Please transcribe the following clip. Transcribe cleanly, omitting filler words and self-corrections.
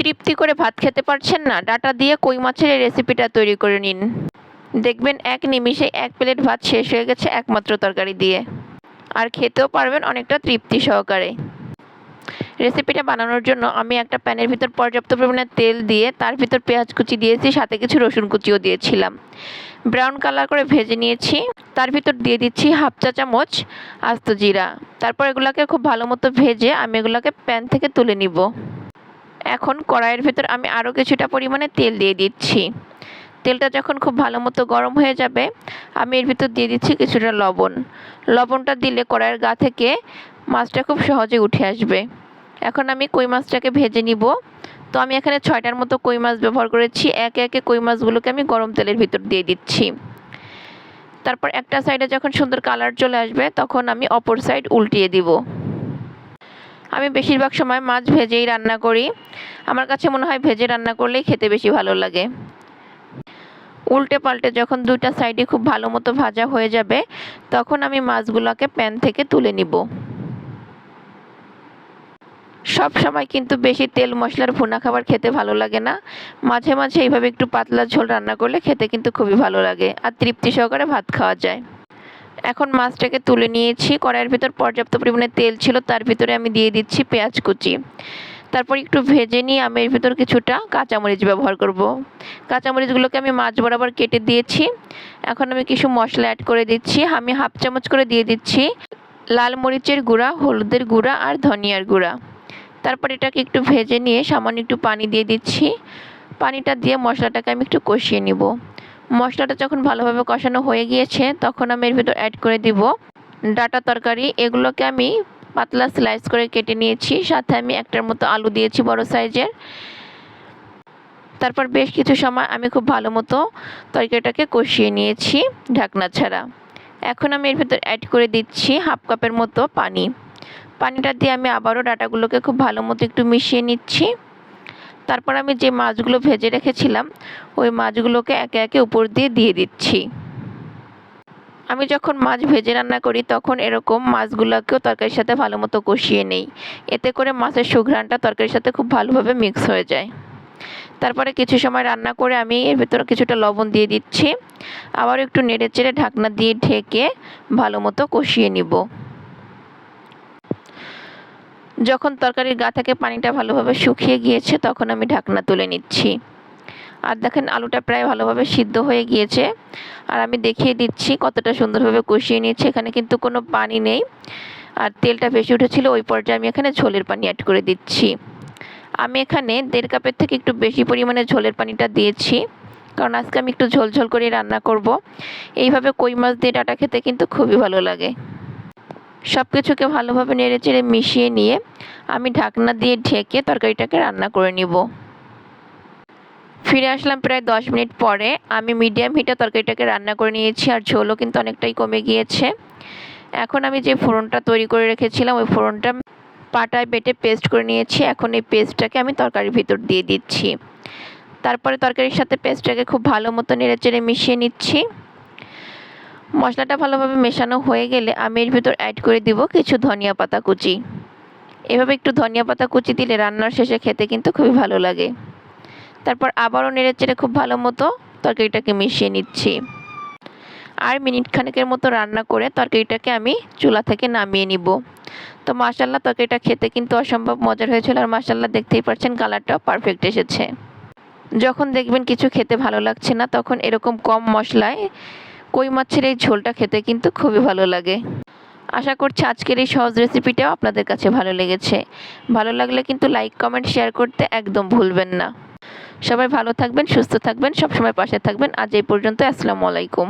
তৃপ্তি করে ভাত খেতে পারছেন না, ডাঁটা দিয়ে কই মাছের এই রেসিপিটা তৈরি করে নিন। দেখবেন এক নিমিষে 1 প্লেট ভাত শেষ হয়ে গেছে একমাত্র তরকারি দিয়ে। আর খেতেও পারবেন অনেকটা তৃপ্তি সহকারে। রেসিপিটা বানানোর জন্য আমি একটা প্যানের ভিতর পর্যাপ্ত পরিমাণে তেল দিয়ে তার ভিতর পেঁয়াজ কুচি দিয়েছি, সাথে কিছু রসুন কুচিও দিয়েছিলাম। ব্রাউন কালার করে ভেজে নিয়েছি। তার ভিতর দিয়ে দিচ্ছি 1/2 চা চামচ আস্ত জিরা। তারপর এগুলোকে খুব ভালো মতো ভেজে আমি এগুলোকে প্যান থেকে তুলে নিব। এখন কড়াইয়ের ভিতর আমি আরও কিছুটা পরিমাণে তেল দিয়ে দিচ্ছি। তেলটা যখন খুব ভালো মতো গরম হয়ে যাবে, আমি এর ভিতর দিয়ে দিচ্ছি কিছুটা লবণ। লবণটা দিলে কড়াইয়ের গা থেকে মাছটা খুব সহজে উঠে আসবে। এখন আমি কই মাছটাকে ভেজে নিব। তো আমি এখানে 6টার মতো কই মাছ ব্যবহার করেছি। একে একে কই মাছগুলোকে আমি গরম তেলের ভিতর দিয়ে দিচ্ছি। তারপর একটা সাইডে যখন সুন্দর কালার চলে আসবে, তখন আমি অপর সাইড উল্টিয়ে দিব। আমি বেশিরভাগ সময় মাছ ভেজেই রান্না করি। আমার কাছে মনে হয় ভেজে রান্না করলেই খেতে বেশি ভালো লাগে। উল্টে পাল্টে যখন দুইটা সাইডে খুব ভালো মতো ভাজা হয়ে যাবে, তখন আমি মাছগুলোকে প্যান থেকে তুলে নিব। সব সময় কিন্তু বেশি তেল মশলার ভুনা খাবার খেতে ভালো লাগে না। মাঝে মাঝে এইভাবে একটু পাতলা ঝোল রান্না করলে খেতে কিন্তু খুবই ভালো লাগে আর তৃপ্তি সহকারে ভাত খাওয়া যায়। এখন মাছটাকে তুলে নিয়েছি। কড়াইয়ের ভিতর পর্যাপ্ত পরিমাণে তেল ছিল, তার ভিতরে আমি দিয়ে দিচ্ছি পেঁয়াজ কুচি। তারপর একটু ভেজে নিয়ে আমি এর ভিতর কিছুটা কাঁচামরিচ ব্যবহার করব। কাঁচামরিচগুলোকে আমি মাছ বরাবর কেটে দিয়েছি। এখন আমি কিছু মশলা অ্যাড করে দিচ্ছি। আমি 1/2 চামচ করে দিয়ে দিচ্ছি লাল মরিচের গুঁড়া, হলুদের গুঁড়া আর ধনিয়ার গুঁড়া। তারপর এটাকে একটু ভেজে নিয়ে সামান্য একটু পানি দিয়ে দিচ্ছি। পানিটা দিয়ে মশলাটাকে আমি একটু কষিয়ে নিব। মশলাটা যখন ভালোভাবে কষানো হয়ে গিয়েছে, তখন আমি এর ভিতর অ্যাড করে দিব ডাঁটা তরকারি। এগুলোকে আমি পাতলা স্লাইস করে কেটে নিয়েছি। সাথে আমি একটার মতো আলু দিয়েছি বড় সাইজের। তারপর বেশ কিছু সময় আমি খুব ভালো মতো তরকারিটাকে কষিয়ে নিয়েছি ঢাকনা ছাড়া। এখন আমি এর ভিতর অ্যাড করে দিচ্ছি 1/2 কাপের মতো পানি। পানিটা দিয়ে আমি আবারও ডাঁটাগুলোকে খুব ভালো মতো একটু মিশিয়ে নিচ্ছি। তারপর আমি যে মাছগুলো ভেজে রেখেছিলাম, ওই মাছগুলোকে একে একে উপর দিয়ে দিয়ে দিচ্ছি। আমি যখন মাছ ভেজে রান্না করি, তখন এরকম মাছগুলোকেও তরকারির সাথে ভালো মতো কষিয়ে নেই। এতে করে মাছের সুঘ্রাণটা তরকারির সাথে খুব ভালোভাবে মিক্স হয়ে যায়। তারপরে কিছু সময় রান্না করে আমি এর ভিতরে কিছুটা লবণ দিয়ে দিচ্ছি। আবার একটু নেড়ে চেড়ে ঢাকনা দিয়ে ঢেকে ভালো মতো কষিয়ে নিব। যখন তরকারির গা থেকে পানিটা ভালোভাবে শুকিয়ে গিয়েছে, তখন আমি ঢাকনা তুলে নিচ্ছি। আর দেখেন আলুটা প্রায় ভালোভাবে সিদ্ধ হয়ে গিয়েছে। আর আমি দেখিয়ে দিচ্ছি কতটা সুন্দরভাবে কষিয়ে নিয়েছি। এখানে কিন্তু কোনো পানি নেই। আর তেলটা বেশি উঠেছিল, ওই পর্যায়ে আমি এখানে ঝোলের পানি অ্যাড করে দিচ্ছি। আমি এখানে 1.5 কাপের থেকে একটু বেশি পরিমাণে ঝোলের পানিটা দিয়েছি, কারণ আজকে আমি একটু ঝোল ঝোল করে রান্না করব। এইভাবে কই মাছ দিয়ে ডাঁটা খেতে কিন্তু খুবই ভালো লাগে। সব কিছুকে ভালোভাবে নেড়ে চেড়ে মিশিয়ে নিয়ে আমি ঢাকনা দিয়ে ঢেকে তরকারিটাকে রান্না করে নিব। ফিরে আসলাম প্রায় 10 মিনিট পরে। আমি মিডিয়াম হিটে তরকারিটাকে রান্না করে নিয়েছি, আর ঝোলও কিন্তু অনেকটাই কমে গিয়েছে। এখন আমি যে ফোড়নটা তৈরি করে রেখেছিলাম, ওই ফোড়নটা পাটায় বেটে পেস্ট করে নিয়েছি। এখন এই পেস্টটাকে আমি তরকারির ভিতর দিয়ে দিচ্ছি। তারপরে তরকারির সাথে পেস্টটাকে খুব ভালো মতো নেড়ে চেড়ে মিশিয়ে নিচ্ছি। মশলাটা ভালোভাবে মেশানো হয়ে গেলে আমি এর ভিতর অ্যাড করে দিব কিছু ধনিয়া পাতা কুচি। এভাবে একটু ধনিয়া পাতা কুচি দিলে রান্নার শেষে খেতে কিন্তু খুবই ভালো লাগে। তারপর আবারও নেড়ে চেড়ে খুব ভালো মতো তরকারিটাকে মিশিয়ে নিচ্ছি। আর মিনিট খানেকের মতো রান্না করে তরকারিটাকে আমি চুলা থেকে নামিয়ে নিব। তো মাশাআল্লাহ, তরকারিটা খেতে কিন্তু অসম্ভব মজার হয়েছিল। আর মাশাআল্লাহ, দেখতেই পাচ্ছেন কালারটাও পারফেক্ট এসেছে। যখন দেখবেন কিছু খেতে ভালো লাগছে না, তখন এরকম কম মশলায় কই মাছের এই ঝোলটা খেতে কিন্তু খুবই ভালো লাগে। আশা করছি আজকের এই সহজ রেসিপিটাও আপনাদের কাছে ভালো লেগেছে। ভালো লাগলে কিন্তু লাইক, কমেন্ট, শেয়ার করতে একদম ভুলবেন না। সবাই ভালো থাকবেন, সুস্থ থাকবেন, সবসময় পাশে থাকবেন। আজ এই পর্যন্ত। আসসালামু আলাইকুম।